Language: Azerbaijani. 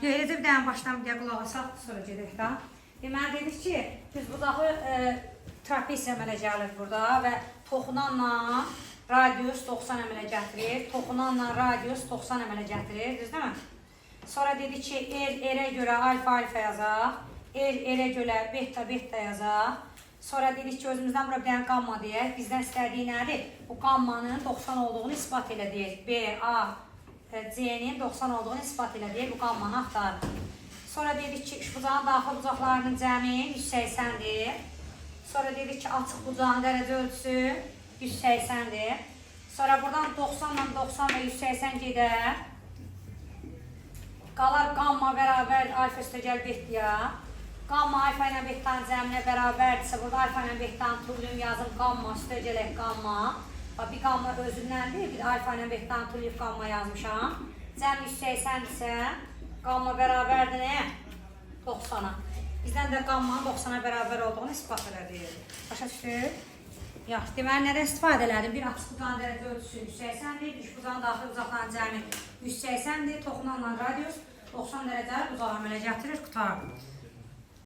Eləcə bir dənə başdan bir qulaq asaq, sonra gedək də. Deməli dedik ki, biz budağı trapesiya əmələ gəlir burada və toxunanla radius 90 əmələ gətirir. Toxunanla radius 90 əmələ gətirir, düzdür mü? Sonra dedik ki, R-ə görə alfa-alfa yazaq. R-ə görə beta-beta yazaq. Sonra dedik ki, özümüzdən bura bir dənə qamma deyək. Bizdən istədiyi nədir? Bu qammanın 90 olduğunu ispat elə deyək. B, A, C-nin 90 olduğunu ispat elə deyək. Bu qammanı axtarır. Sonra dedik ki, üçbucağın daxil bucaqlarının cəmi 180-dir. Sonra dedik ki, açıq bucağın dərəcə ölçüsü 180-dir. Sonra buradan 90 ilə 90 və 180 gedər. Qalar qamma bərabər alfa üstəgəl betaya. Qamma alfa ilə betanın cəminə bərabərdirsə, burada alfa ilə betanın tulliyum yazım qamma üstəgələk qamma. Bir qamma özündəndir, bir alfa ilə betanın tulliyum qamma yazmışam. Cəm 180-dirsə, qamma bərabərdir nəyə? 90-a. Bizdən də qammanın 90-a bərabər olduğunu ispat elədik. Başa düşdük? Yaxşı, deməli, nədən istifadə elədim? Bir açıq bucağın dərəcə ölçüsü 180-dir, üç bucağın daxil bucaqların cəmi 180-dir, toxunanla radius 90 dərəcə bucağı əmələ gətirir, qutardır.